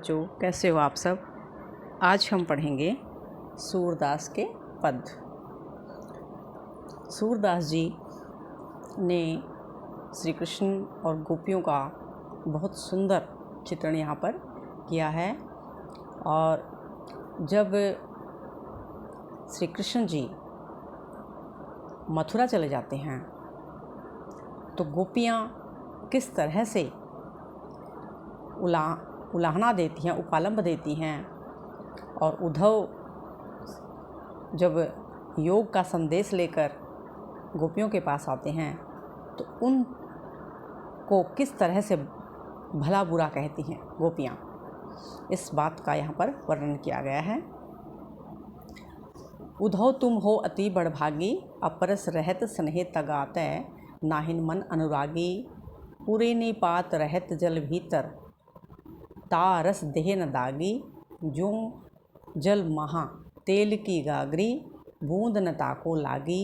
बच्चों, कैसे हो आप सब। आज हम पढ़ेंगे सूरदास के पद। सूरदास जी ने श्री कृष्ण और गोपियों का बहुत सुंदर चित्रण यहाँ पर किया है। और जब श्री कृष्ण जी मथुरा चले जाते हैं तो गोपियाँ किस तरह से उलाहना देती हैं, उपालंब देती हैं। और उद्धव जब योग का संदेश लेकर गोपियों के पास आते हैं तो उनको किस तरह से भला बुरा कहती हैं गोपियाँ, इस बात का यहाँ पर वर्णन किया गया है। उद्धव तुम हो अति बड़भागी, अपरस रहत स्नेह तगातै, नाहिन मन अनुरागी, पूरे निपात रहत जल भीतर, तारस देह न दागी, जो जल महा तेल की गागरी, बूंद न ताको लागी,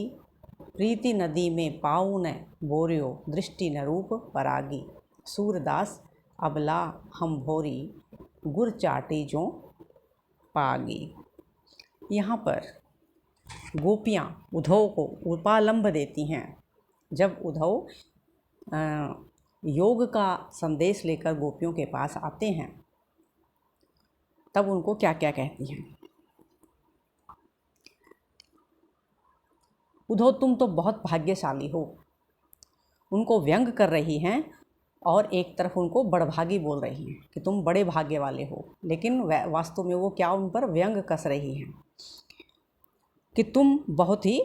प्रीति नदी में पाऊ न बोरियो, दृष्टि न रूप परागी, सूरदास अबला हम भोरी, गुर चाटी जो पागी। यहाँ पर गोपियाँ उद्धव को उपालंब देती हैं। जब उद्धव योग का संदेश लेकर गोपियों के पास आते हैं तब उनको क्या क्या कहती हैं। उद्धव तुम तो बहुत भाग्यशाली हो, उनको व्यंग कर रही हैं और एक तरफ उनको बड़भागी बोल रही हैं कि तुम बड़े भाग्य वाले हो, लेकिन वास्तव में वो क्या उन पर व्यंग कस रही हैं कि तुम बहुत ही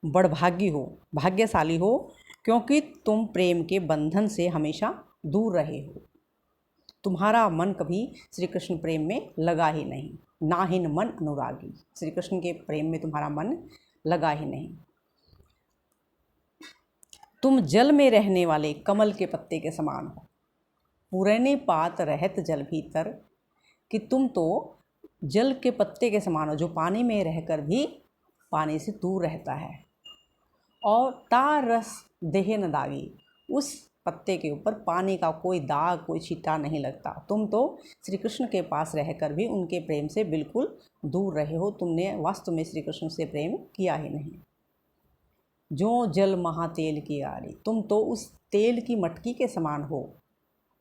बड़भागी हो, भाग्यशाली हो, क्योंकि तुम प्रेम के बंधन से हमेशा दूर रहे हो। तुम्हारा मन कभी श्री कृष्ण प्रेम में लगा ही नहीं, नाहिन मन अनुरागी, श्री कृष्ण के प्रेम में तुम्हारा मन लगा ही नहीं। तुम जल में रहने वाले कमल के पत्ते के समान हो, पुरने पात रहत जल भीतर, कि तुम तो जल के पत्ते के समान हो जो पानी में रहकर भी पानी से दूर रहता है। और तार रस देह न दागी, उस पत्ते के ऊपर पानी का कोई दाग, कोई छींटा नहीं लगता। तुम तो श्री कृष्ण के पास रहकर भी उनके प्रेम से बिल्कुल दूर रहे हो, तुमने वास्तव में श्री कृष्ण से प्रेम किया ही नहीं। जो जल महा तेल की गाड़ी, तुम तो उस तेल की मटकी के समान हो,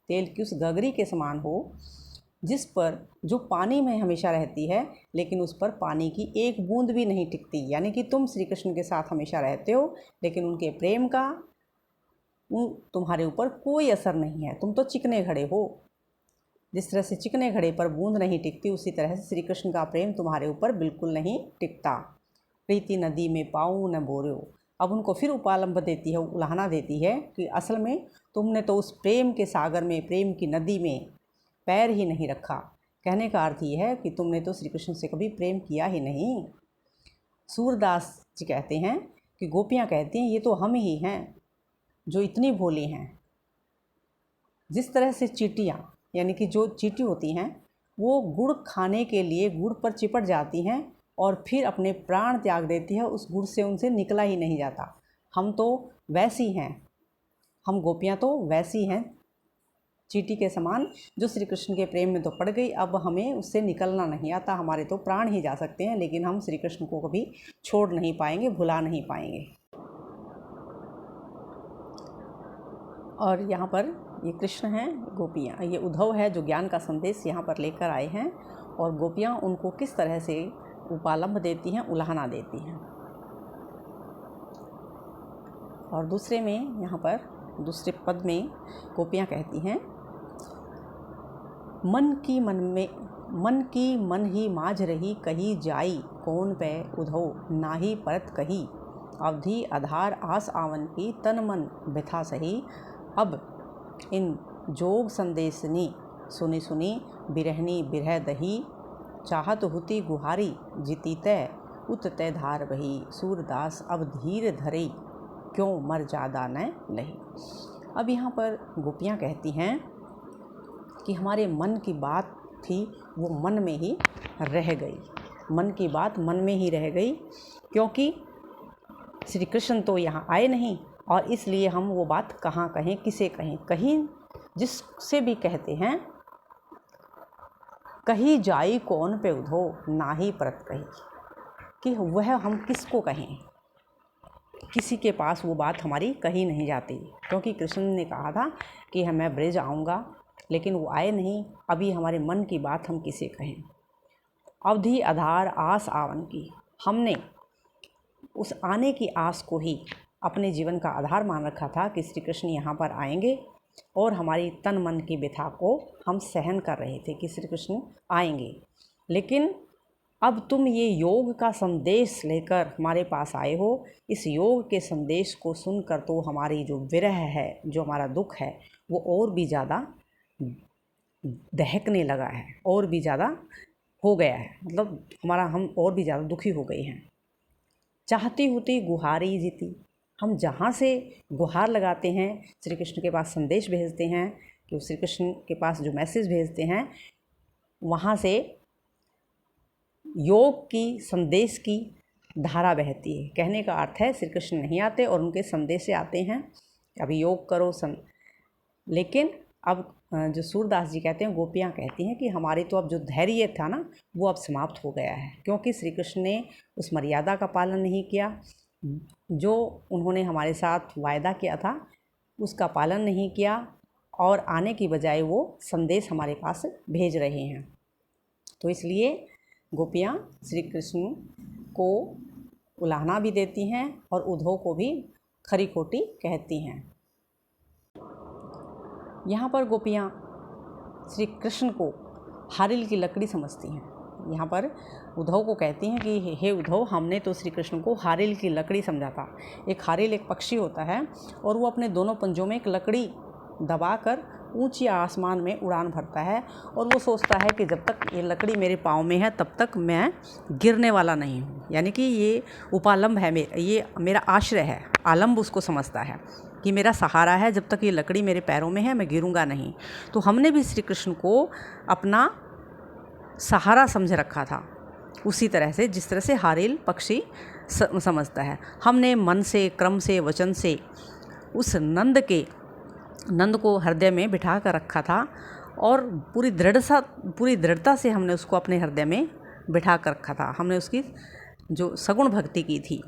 तेल की उस गगरी के समान हो जिस पर जो पानी में हमेशा रहती है लेकिन उस पर पानी की एक बूंद भी नहीं टिकती। यानी कि तुम श्री कृष्ण के साथ हमेशा रहते हो लेकिन उनके प्रेम का तुम्हारे ऊपर कोई असर नहीं है। तुम तो चिकने घड़े हो, जिस तरह से चिकने घड़े पर बूंद नहीं टिकती उसी तरह से श्री कृष्ण का प्रेम तुम्हारे ऊपर बिल्कुल नहीं टिकता। प्रीति नदी में पाऊँ न बोरियो, अब उनको फिर उपालंब देती है, उलाहना देती है कि असल में तुमने तो उस प्रेम के सागर में, प्रेम की नदी में पैर ही नहीं रखा। कहने का अर्थ ये है कि तुमने तो श्री कृष्ण से कभी प्रेम किया ही नहीं। सूरदास जी कहते हैं कि गोपियाँ कहती हैं ये तो हम ही हैं जो इतनी भोली हैं। जिस तरह से चींटियाँ, यानी कि जो चींटी होती हैं वो गुड़ खाने के लिए गुड़ पर चिपट जाती हैं और फिर अपने प्राण त्याग देती है, उस गुड़ से उनसे निकला ही नहीं जाता। हम तो वैसी हैं, हम गोपियाँ तो वैसी हैं चींटी के समान, जो श्री कृष्ण के प्रेम में तो पड़ गई, अब हमें उससे निकलना नहीं आता। हमारे तो प्राण ही जा सकते हैं लेकिन हम श्री कृष्ण को कभी छोड़ नहीं पाएंगे, भुला नहीं पाएंगे। और यहाँ पर ये कृष्ण हैं, गोपियाँ, ये उद्धव है जो ज्ञान का संदेश यहाँ पर लेकर आए हैं। और गोपियाँ उनको किस तरह से उपालंब देती हैं, उलाहना देती हैं। और दूसरे में यहाँ पर दूसरे पद में गोपियाँ कहती हैं, मन की मन ही माझ रही, कही जाई कौन पे उद्धव, नाही परत कही, अवधि आधार आस आवन की, तन मन व्यथा सही, अब इन जोग संदेशनी, सुनी सुनी बिरहनी बिरह दही, चाहत हुती गुहारी, जीती तय उत तय धार बही, सूरदास अब धीर धरे, क्यों मर जादा न लही। अब यहाँ पर गोपियाँ कहती हैं कि हमारे मन की बात थी वो मन में ही रह गई, मन की बात मन में ही रह गई, क्योंकि श्री कृष्ण तो यहाँ आए नहीं और इसलिए हम वो बात कहाँ कहें, किसे कहें। कहीं जिससे भी कहते हैं कही जाई कौन पे उधो नाही परत कही, कि वह हम किसको कहें, किसी के पास वो बात हमारी कही नहीं जाती, क्योंकि कृष्ण ने कहा था कि मैं ब्रज आऊँगा, लेकिन वो आए नहीं। अभी हमारे मन की बात हम किसे कहें। अवधि आधार आस आवन की, हमने उस आने की आस को ही अपने जीवन का आधार मान रखा था कि श्री कृष्ण यहाँ पर आएंगे, और हमारी तन मन की व्यथा को हम सहन कर रहे थे कि श्री कृष्ण आएंगे। लेकिन अब तुम ये योग का संदेश लेकर हमारे पास आए हो। इस योग के संदेश को सुनकर तो हमारी जो विरह है, जो हमारा दुख है, वो और भी ज़्यादा दहकने लगा है, और भी ज़्यादा हो गया है। मतलब हम और भी ज़्यादा दुखी हो गए हैं। चाहती होती गुहारी जीती, हम जहाँ से गुहार लगाते हैं, श्री कृष्ण के पास संदेश भेजते हैं, कि श्री कृष्ण के पास जो मैसेज भेजते हैं, वहाँ से योग की, संदेश की धारा बहती है। कहने का अर्थ है श्री कृष्ण नहीं आते और उनके संदेश से आते हैं, अभी योग करो लेकिन अब जो सूरदास जी कहते हैं, गोपियाँ कहती हैं कि हमारे तो अब जो धैर्य था ना, वो अब समाप्त हो गया है, क्योंकि श्री कृष्ण ने उस मर्यादा का पालन नहीं किया। जो उन्होंने हमारे साथ वायदा किया था उसका पालन नहीं किया, और आने की बजाय वो संदेश हमारे पास भेज रहे हैं। तो इसलिए गोपियाँ श्री कृष्ण को उलाहना भी देती हैं और उद्धव को भी खरी खोटी कहती हैं। यहाँ पर गोपियाँ श्री कृष्ण को हारिल की लकड़ी समझती हैं। यहाँ पर उद्धव को कहती हैं कि हे उद्धव, हमने तो श्री कृष्ण को हारिल की लकड़ी समझा था। एक हारिल एक पक्षी होता है, और वो अपने दोनों पंजों में एक लकड़ी दबाकर ऊंची आसमान में उड़ान भरता है, और वो सोचता है कि जब तक ये लकड़ी मेरे पाँव में है तब तक मैं गिरने वाला नहीं हूँ। यानी कि ये उपालंब है, ये मेरा आश्रय है। आलम्ब उसको समझता है कि मेरा सहारा है, जब तक ये लकड़ी मेरे पैरों में है मैं गिरूंगा नहीं। तो हमने भी श्री कृष्ण को अपना सहारा समझ रखा था, उसी तरह से जिस तरह से हारिल पक्षी समझता है। हमने मन से, क्रम से, वचन से उस नंद को हृदय में बिठा कर रखा था, और पूरी दृढ़ता से हमने उसको अपने हृदय में बिठा कर रखा था। हमने उसकी जो सगुण भक्ति की थी,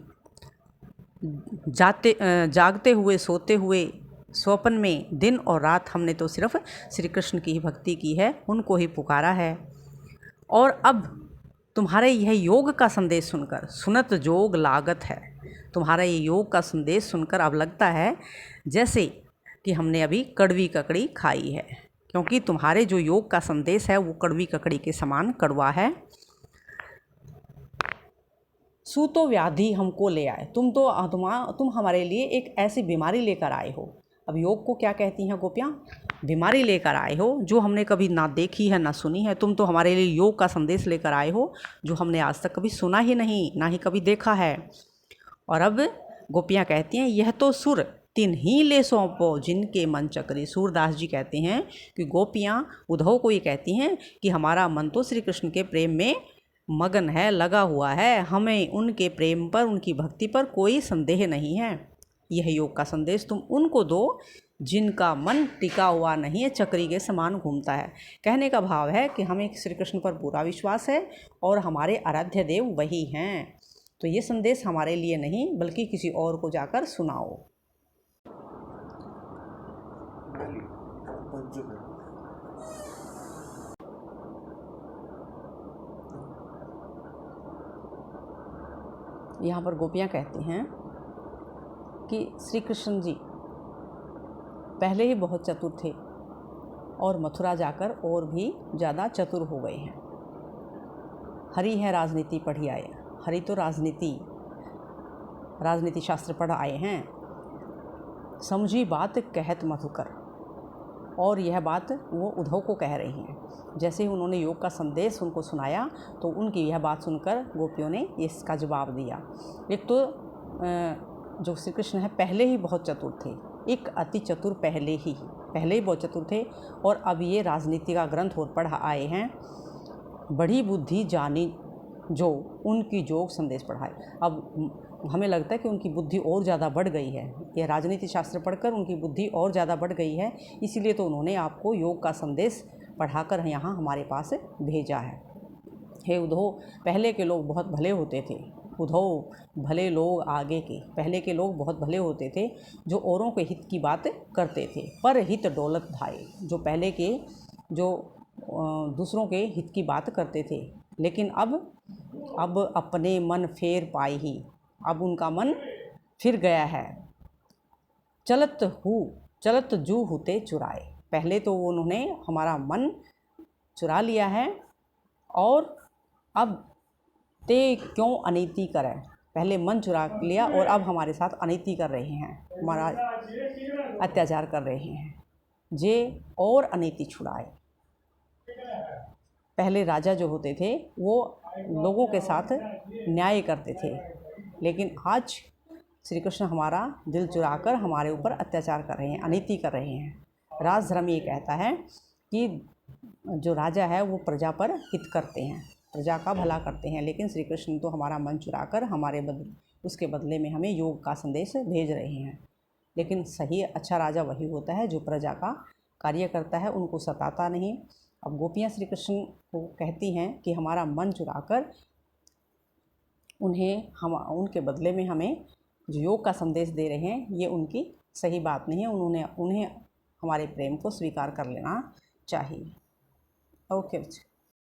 जागते हुए, सोते हुए, स्वप्न में, दिन और रात हमने तो सिर्फ श्री कृष्ण की ही भक्ति की है, उनको ही पुकारा है। और अब तुम्हारे यह योग का संदेश सुनकर, सुनत जोग लागत है, तुम्हारा ये योग का संदेश सुनकर अब लगता है जैसे कि हमने अभी कड़वी ककड़ी खाई है, क्योंकि तुम्हारे जो योग का संदेश है वो कड़वी ककड़ी के समान कड़वा है। सूतो व्याधि हमको ले आए, तुम हमारे लिए एक ऐसी बीमारी लेकर आए हो। अब योग को क्या कहती हैं गोपियाँ? बीमारी लेकर आए हो जो हमने कभी ना देखी है ना सुनी है। तुम तो हमारे लिए योग का संदेश लेकर आए हो जो हमने आज तक कभी सुना ही नहीं, ना ही कभी देखा है। और अब गोपियाँ कहती हैं, यह तो सुर तिन्हीं ले सौंपो जिनके मन चक्री। सूरदास जी कहते हैं कि गोपियाँ उद्धव को ये कहती हैं कि हमारा मन तो श्री कृष्ण के प्रेम में मगन है, लगा हुआ है, हमें उनके प्रेम पर, उनकी भक्ति पर कोई संदेह नहीं है। यह योग का संदेश तुम उनको दो जिनका मन टिका हुआ नहीं है, चक्री के समान घूमता है। कहने का भाव है कि हमें श्री कृष्ण पर पूरा विश्वास है और हमारे आराध्य देव वही हैं। तो ये संदेश हमारे लिए नहीं बल्कि किसी और को जाकर सुनाओ। यहाँ पर गोपियाँ कहती हैं कि श्री कृष्ण जी पहले ही बहुत चतुर थे और मथुरा जाकर और भी ज़्यादा चतुर हो गए हैं। हरि है राजनीति पढ़ी आए, हरि तो राजनीति शास्त्र पढ़ आए हैं। समझी बात कहत मधुकर, और यह बात वो उद्धव को कह रही हैं। जैसे ही उन्होंने योग का संदेश उनको सुनाया तो उनकी यह बात सुनकर गोपियों ने इसका जवाब दिया। एक तो जो श्री कृष्ण है पहले ही बहुत चतुर थे, एक अति चतुर पहले ही बहुत चतुर थे, और अब ये राजनीति का ग्रंथ और पढ़ आए हैं। बड़ी बुद्धि जानी जो उनकी जोग संदेश पढ़ाए। अब हमें लगता है कि उनकी बुद्धि और ज़्यादा बढ़ गई है, ये राजनीति शास्त्र पढ़कर उनकी बुद्धि और ज़्यादा बढ़ गई है, इसीलिए तो उन्होंने आपको योग का संदेश पढ़ाकर यहाँ हमारे पास भेजा है। हे उद्धव, पहले के लोग बहुत भले होते थे। उद्धव, भले लोग आगे के, पहले के लोग बहुत भले होते थे, जो औरों के हित की बात करते थे, पर हित दौलत धाये। जो पहले के जो दूसरों के हित की बात करते थे, लेकिन अब अपने मन फेर पाए ही, अब उनका मन फिर गया है। चलत जू होते चुराए। पहले तो उन्होंने हमारा मन चुरा लिया है, और अब ते क्यों अनीति करें। पहले मन चुरा लिया और अब हमारे साथ अनीति कर रहे हैं, हमारा अत्याचार कर रहे हैं। जे और अनीति छुड़ाए। पहले राजा जो होते थे वो लोगों के साथ न्याय करते थे, लेकिन आज श्री कृष्ण हमारा दिल चुराकर हमारे ऊपर अत्याचार कर रहे हैं, अनीति कर रहे हैं। राजधर्म ये कहता है कि जो राजा है वो प्रजा पर हित करते हैं, प्रजा का भला करते हैं, लेकिन श्री कृष्ण तो हमारा मन चुराकर उसके बदले में हमें योग का संदेश भेज रहे हैं। लेकिन सही अच्छा राजा वही होता है जो प्रजा का कार्य करता है, उनको सताता नहीं। अब गोपियाँ श्री कृष्ण को कहती हैं कि हमारा मन चुराकर उनके बदले में हमें जो योग का संदेश दे रहे हैं, ये उनकी सही बात नहीं है। उन्हें हमारे प्रेम को स्वीकार कर लेना चाहिए। ओके बच्चे।